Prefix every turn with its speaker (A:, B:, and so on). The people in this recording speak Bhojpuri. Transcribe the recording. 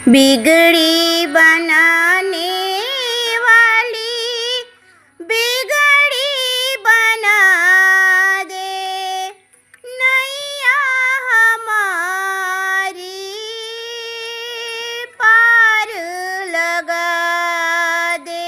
A: बिगड़ी बनाने वाली बिगड़ी बना दे, नैया हमारी पार लगा दे।